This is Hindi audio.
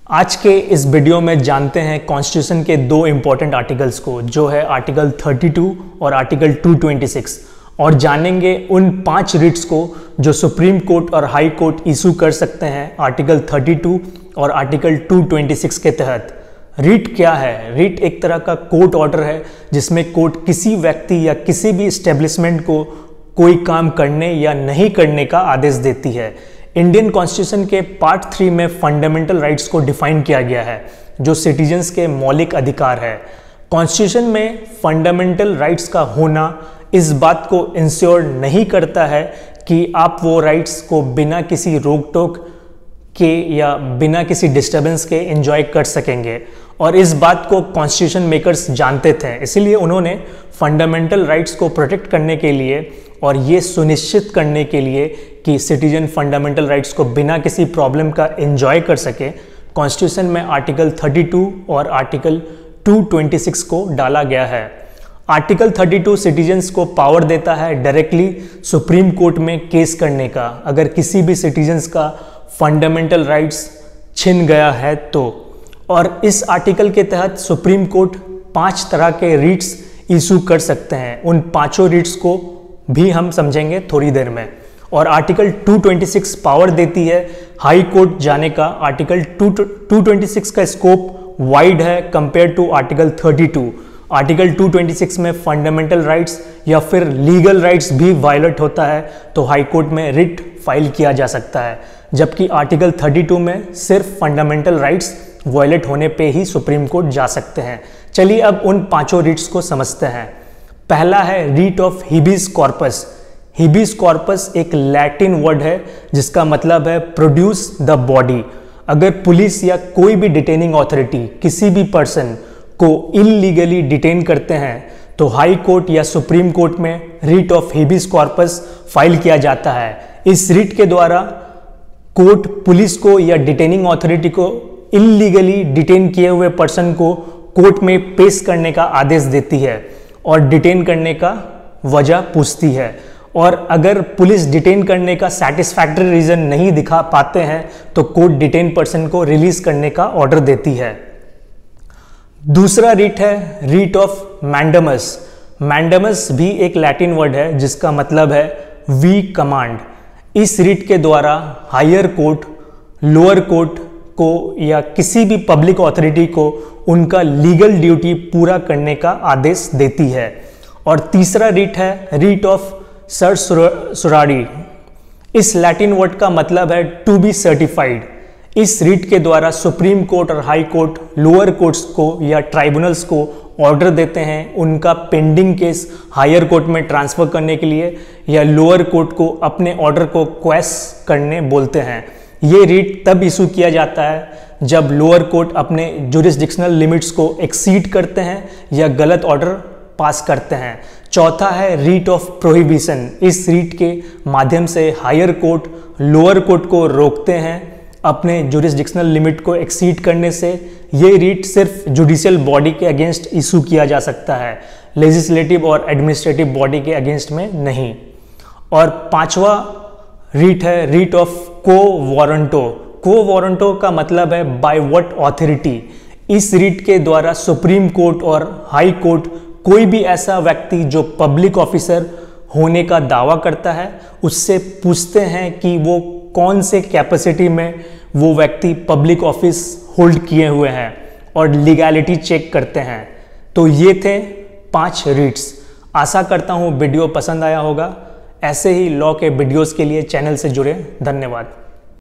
आज के इस वीडियो में जानते हैं कॉन्स्टिट्यूशन के दो इंपॉर्टेंट आर्टिकल्स को, जो है आर्टिकल 32 और आर्टिकल 226, और जानेंगे उन 5 रिट्स को जो सुप्रीम कोर्ट और हाई कोर्ट इशू कर सकते हैं आर्टिकल 32 और आर्टिकल 226 के तहत। रिट क्या है? रिट एक तरह का कोर्ट ऑर्डर है जिसमें कोर्ट किसी व्यक्ति या किसी भी एस्टेब्लिशमेंट को कोई काम करने या नहीं करने का आदेश देती है। इंडियन कॉन्स्टिट्यूशन के पार्ट 3 में फंडामेंटल राइट्स को डिफाइन किया गया है, जो सिटीजन्स के मौलिक अधिकार है। कॉन्स्टिट्यूशन में फंडामेंटल राइट्स का होना इस बात को इंश्योर नहीं करता है कि आप वो राइट्स को बिना किसी रोक टोक के या बिना किसी डिस्टर्बेंस के एंजॉय कर सकेंगे, और इस बात को कॉन्स्टिट्यूशन मेकर्स जानते थे। इसीलिए उन्होंने फंडामेंटल राइट्स को प्रोटेक्ट करने के लिए और ये सुनिश्चित करने के लिए कि सिटीजन फंडामेंटल राइट्स को बिना किसी प्रॉब्लम का एंजॉय कर सके, कॉन्स्टिट्यूशन में आर्टिकल 32 और आर्टिकल 226 को डाला गया है। आर्टिकल 32 सिटीजन्स को पावर देता है डायरेक्टली सुप्रीम कोर्ट में केस करने का, अगर किसी भी सिटीजन्स का फंडामेंटल राइट्स छिन गया है तो। और इस आर्टिकल के तहत सुप्रीम कोर्ट 5 तरह के रिट्स इशू कर सकते हैं। उन 5 रिट्स को भी हम समझेंगे थोड़ी देर में। और आर्टिकल 226 पावर देती है हाई कोर्ट जाने का। आर्टिकल 226 का स्कोप वाइड है कंपेयर टू आर्टिकल 32। आर्टिकल 226 में फंडामेंटल राइट्स या फिर लीगल राइट्स भी वायलेट होता है तो हाई कोर्ट में रिट फाइल किया जा सकता है, जबकि आर्टिकल 32 में सिर्फ फंडामेंटल राइट्स वायलेट होने पे ही सुप्रीम कोर्ट जा सकते हैं। चलिए अब उन 5 रिट्स को समझते हैं। पहला है writ of habeas corpus. Habeas corpus एक लैटिन वर्ड है जिसका मतलब है प्रोड्यूस द बॉडी। अगर पुलिस या कोई भी डिटेनिंग अथॉरिटी किसी भी पर्सन को इलीगली डिटेन करते हैं तो हाई कोर्ट या सुप्रीम कोर्ट में writ of habeas corpus file किया जाता है। इस रीट के द्वारा कोर्ट पुलिस को या डिटेनिंग अथॉरिटी को इलीगली डिटेन किए हुए पर्सन को कोर्ट में पेश करने का आदेश देती है और डिटेन करने का वजह पूछती है। और अगर पुलिस डिटेन करने का सैटिस्फैक्टरी रीजन नहीं दिखा पाते हैं तो कोर्ट डिटेन पर्सन को रिलीज करने का ऑर्डर देती है। दूसरा रीट है रीट ऑफ मैंडमस। मैंडमस भी एक लैटिन वर्ड है जिसका मतलब है वी कमांड। इस रीट के द्वारा हायर कोर्ट लोअर कोर्ट को या किसी भी पब्लिक अथॉरिटी को उनका लीगल ड्यूटी पूरा करने का आदेश देती है। और तीसरा रीट है रीट ऑफ सर्सुरारी। इस लैटिन वर्ड का मतलब है टू बी सर्टिफाइड। इस रीट के द्वारा सुप्रीम कोर्ट और हाई कोर्ट लोअर कोर्ट्स को या ट्राइब्यूनल्स को ऑर्डर देते हैं उनका पेंडिंग केस हायर कोर्ट में ट्रांसफर करने के लिए, या लोअर कोर्ट को अपने ऑर्डर को क्वेश करने बोलते हैं। ये रीट तब इशू किया जाता है जब लोअर कोर्ट अपने जुरिस्डिक्शनल लिमिट्स को एक्सीड करते हैं या गलत ऑर्डर पास करते हैं। चौथा है रीट ऑफ प्रोहिबिशन। इस रीट के माध्यम से हायर कोर्ट लोअर कोर्ट को रोकते हैं अपने जुरिस्डिक्शनल लिमिट को एक्सीड करने से। ये रीट सिर्फ जुडिशियल बॉडी के अगेंस्ट इशू किया जा सकता है, लेजिस्लेटिव और एडमिनिस्ट्रेटिव बॉडी के अगेंस्ट में नहीं। और 5वां रीट है writ of quo warranto. Quo warranto का मतलब है बाय व्हाट ऑथोरिटी। इस रीट के द्वारा सुप्रीम कोर्ट और हाई कोर्ट कोई भी ऐसा व्यक्ति जो पब्लिक ऑफिसर होने का दावा करता है उससे पूछते हैं कि वो कौन से कैपेसिटी में वो व्यक्ति पब्लिक ऑफिस होल्ड किए हुए हैं और लीगैलिटी चेक करते हैं। तो ये थे 5 रीट्स। आशा करता हूँ वीडियो पसंद आया होगा। ऐसे ही लॉ के वीडियोस के लिए चैनल से जुड़े। धन्यवाद।